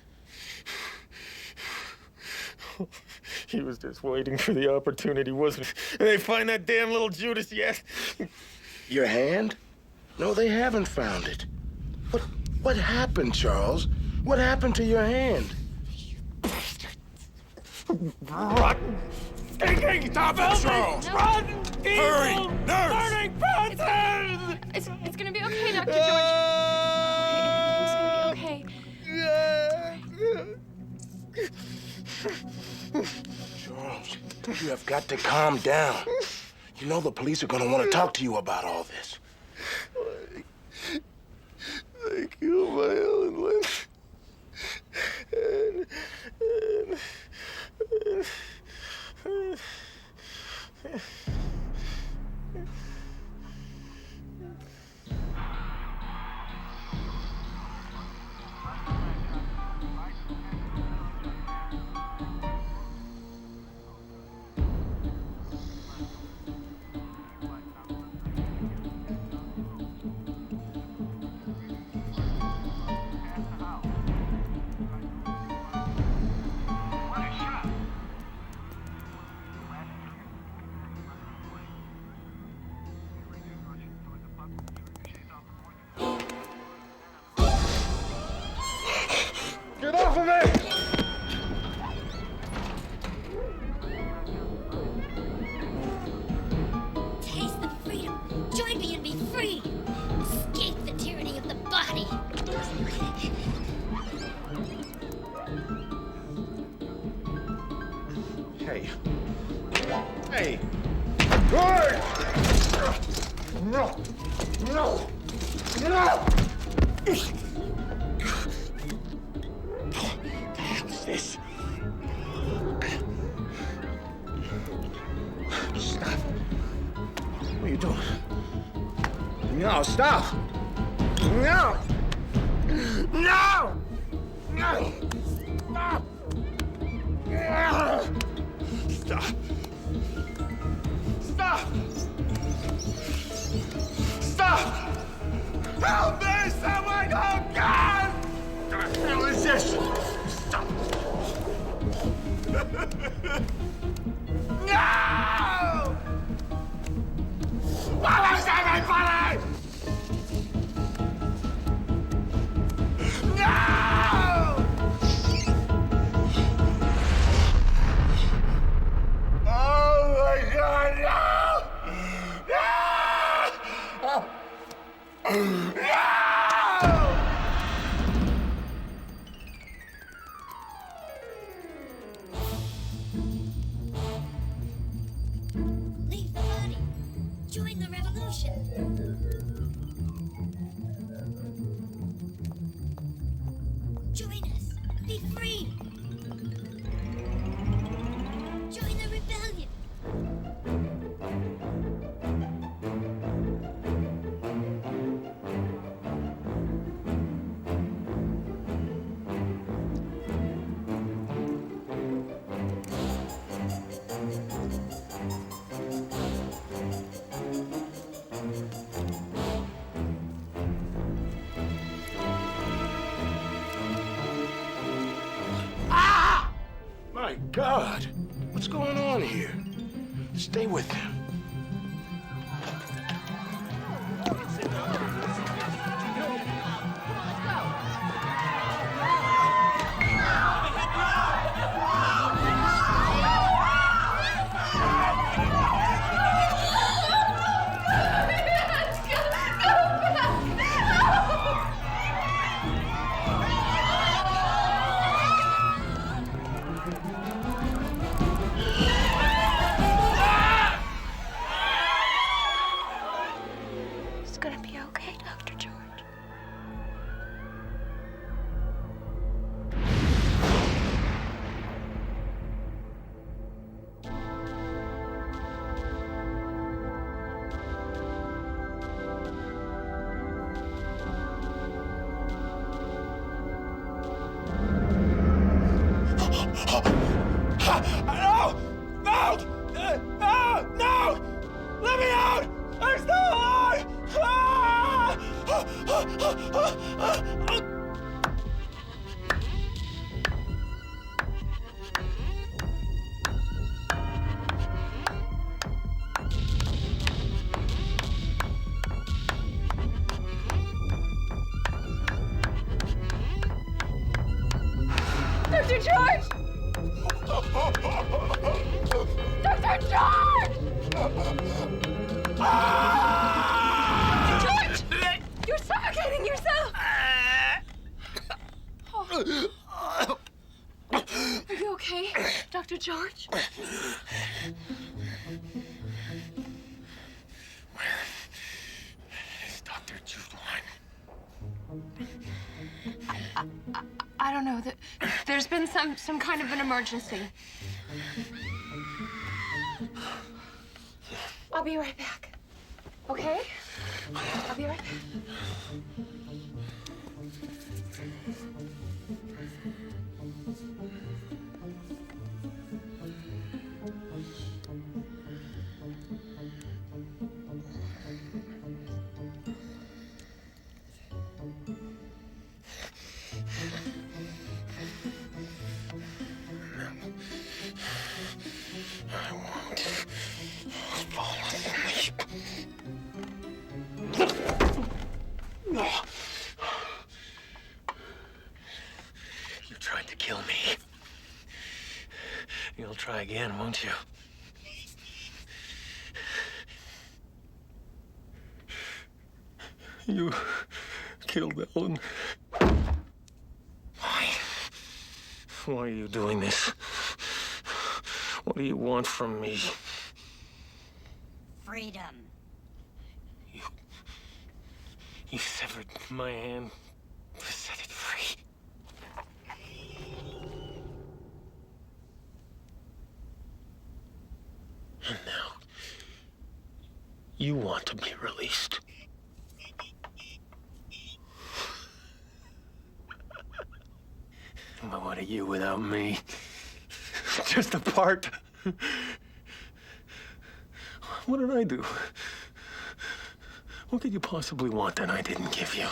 He was just waiting for the opportunity, wasn't he? Did they find that damn little Judas yet? Your hand? No, they haven't found it. What happened, Charles? What happened to your hand? Rotten! Stinking! Stop it, Charles! Rotten! Hurry! Evil, Nurse! burning bastard! It's gonna be okay, Dr. George. It's gonna be okay. Charles, you have got to calm down. You know the police are gonna want to talk to you about all this. They killed my Ellen Lynn. Get off of me! Taste the freedom. Join me and be free. Escape the tyranny of the body. Hey. Hey! Hey! No! No! No! The hell is this? Stop. What are you doing? No, stop! No! No! No! Stop! Stop! Stop! Stop! Help me, someone! Oh, God! What the hell is this? Stop! No! Where is everybody? No! Oh my God, no! No! No! Leave the body. Join the revolution. Join us. Be free. Join the rebellion. My God, what's going on here? Stay with him. It's gonna be okay, Dr. George. No! No! No! No! Let me out! I'm still alive! Dr. George! Dr. George! George! You're suffocating yourself! Oh. Are you okay, Dr. George? Is Dr. Jude I don't know. There's been some kind of an emergency. I'll be right back. Okay? I'll be right back. I won't fall asleep. You tried to kill me. You'll try again, won't you? You killed Ellen. Why? Why are you doing this? What do you want from me? Freedom. You severed my hand Set it free. And now, you want to be released. But what are you without me? Just a part. What did I do? What could you possibly want that I didn't give you?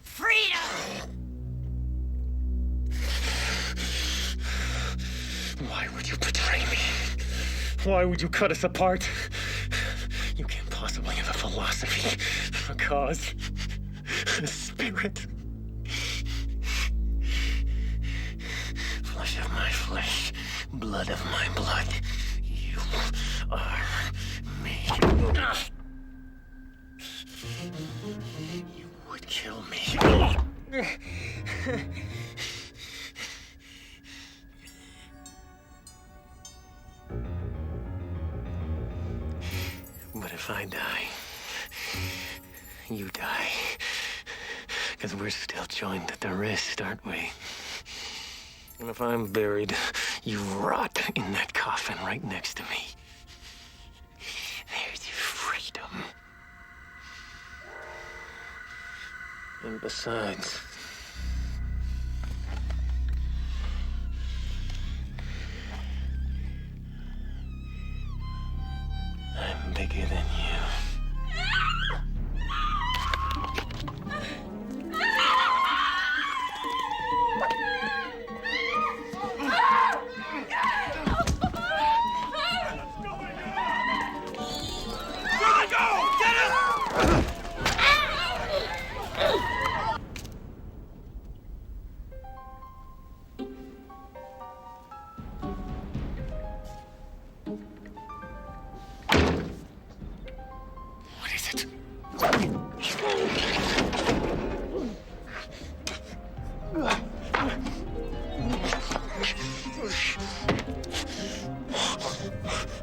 Freedom! Why would you betray me? Why would you cut us apart? You can't possibly have a philosophy, a cause, a spirit. Flesh of my flesh, blood of my blood. You are me. You would kill me. But if I die, you die. Because we're still joined at the wrist, aren't we? And if I'm buried, you rot in that coffin right next to me. There's your freedom. And besides, I'm bigger than you. What is it?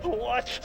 What?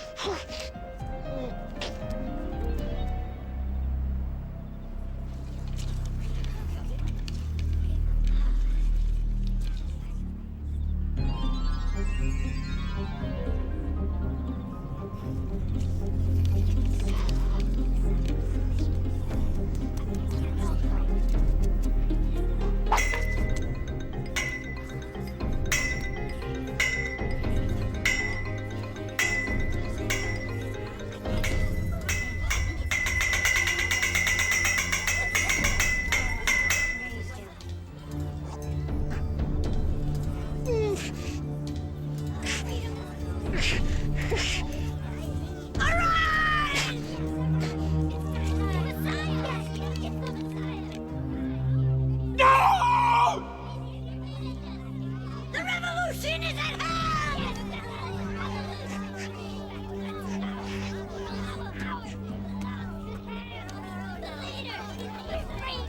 The revolution is at hand!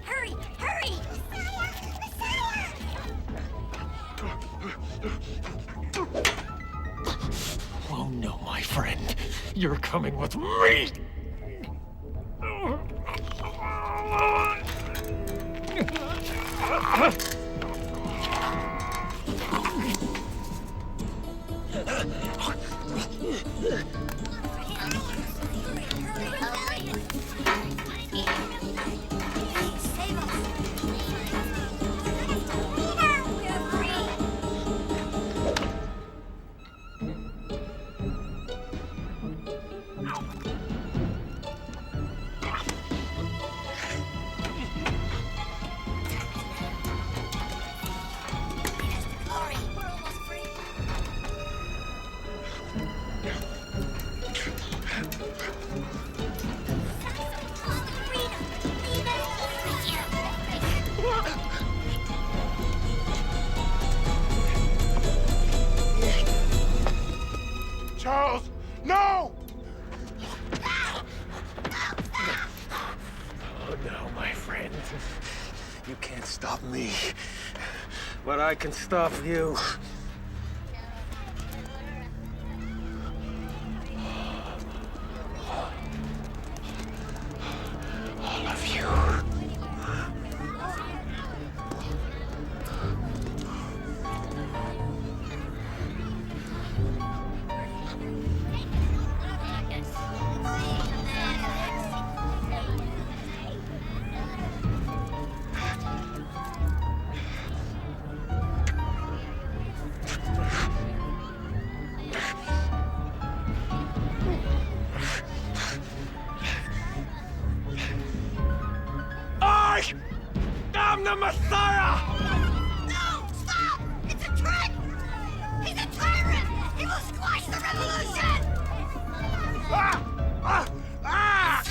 Hurry! Hurry! Oh no, my friend. You're coming with me! Charles, no! Oh no, my friend. You can't stop me. But I can stop you. All of you. I? I'm the Messiah! No! Stop! It's a trick! He's a tyrant! He will squash the revolution! Ah! Ah! Ah!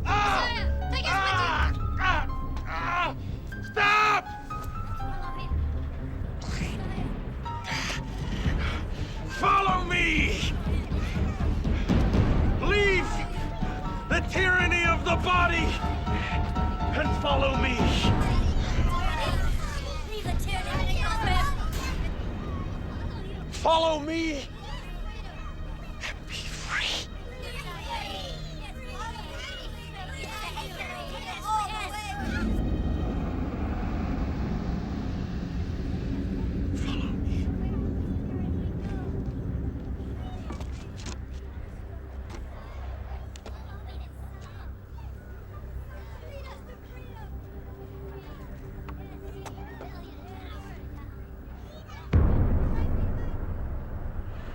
Ah! Take us Ah! Ah! Ah! Stop! Follow me! Leave the tyranny of the body and follow me. Leave the tyranny of him! Follow me and be free.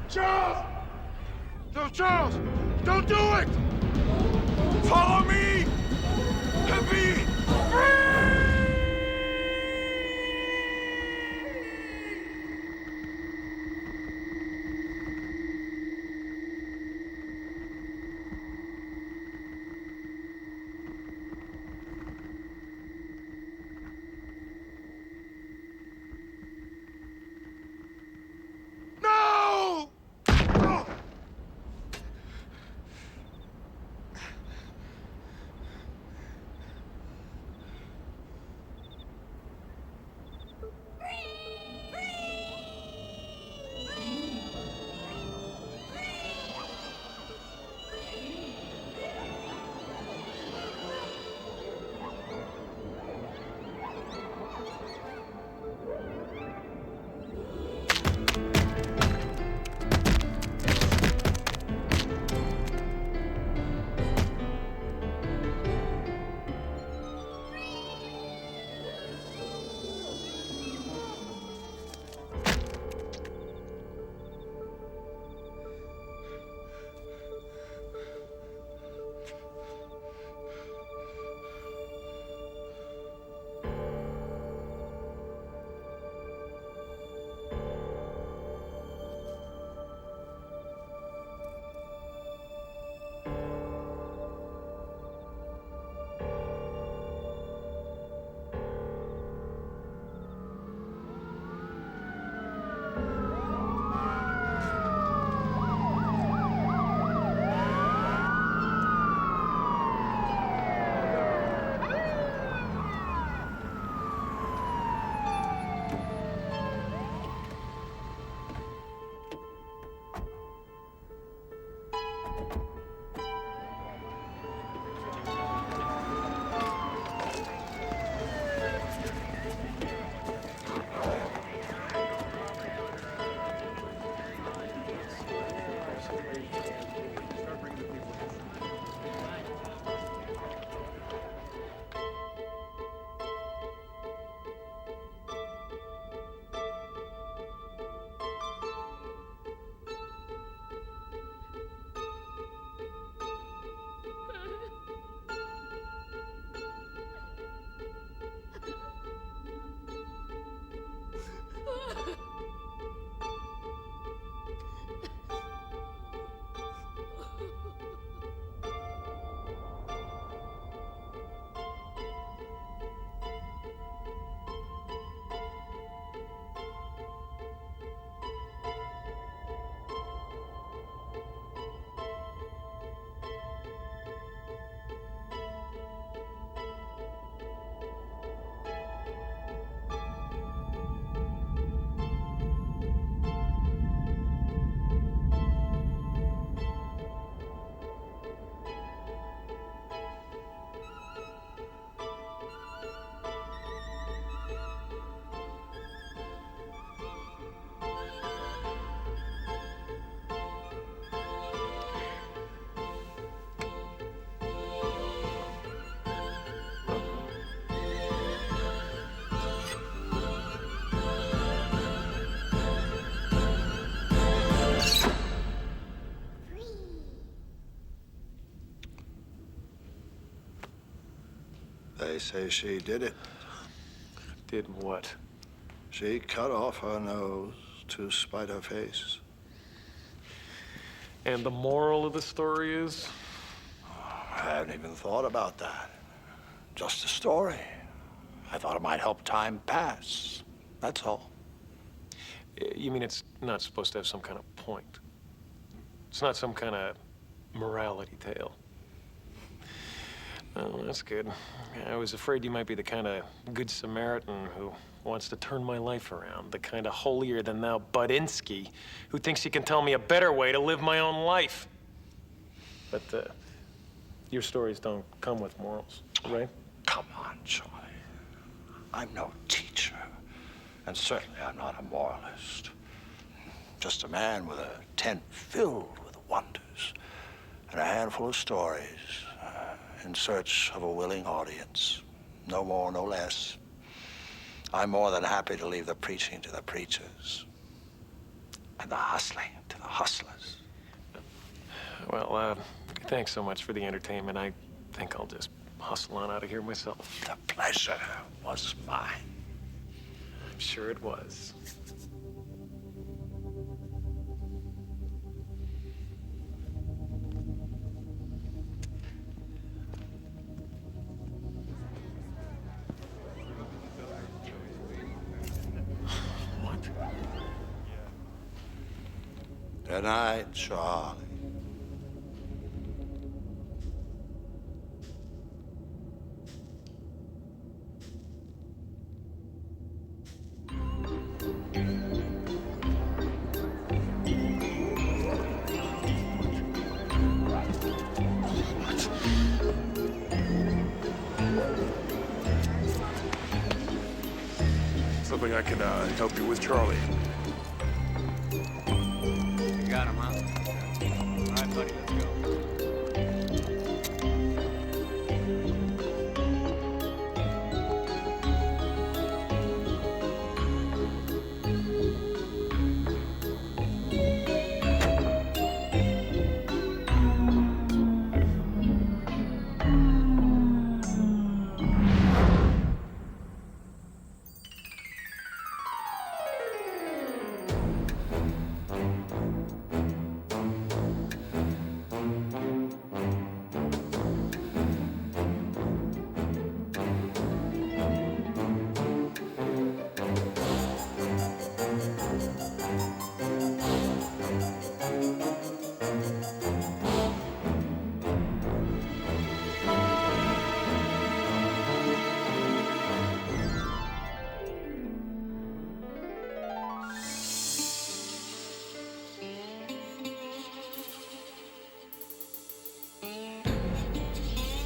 Charles! No, Charles! Don't do it! Follow me and be free! No! Oh! They say she did it. Did what? She cut off her nose to spite her face. And the moral of the story is? I haven't even thought about that. Just a story. I thought it might help time pass. That's all. You mean it's not supposed to have some kind of point? It's not some kind of morality tale? Oh, that's good. I was afraid you might be the kind of good Samaritan who wants to turn my life around. The kind of holier-than-thou Budinsky who thinks he can tell me a better way to live my own life. But your stories don't come with morals, right? Come on, Charlie. I'm no teacher. And certainly I'm not a moralist. Just a man with a tent filled with wonders and a handful of stories in search of a willing audience. No more, no less. I'm more than happy to leave the preaching to the preachers and the hustling to the hustlers. Well, thanks so much for the entertainment. I think I'll just hustle on out of here myself. The pleasure was mine. I'm sure it was. What? Good night, Charlie. Something I can help you with, Charlie.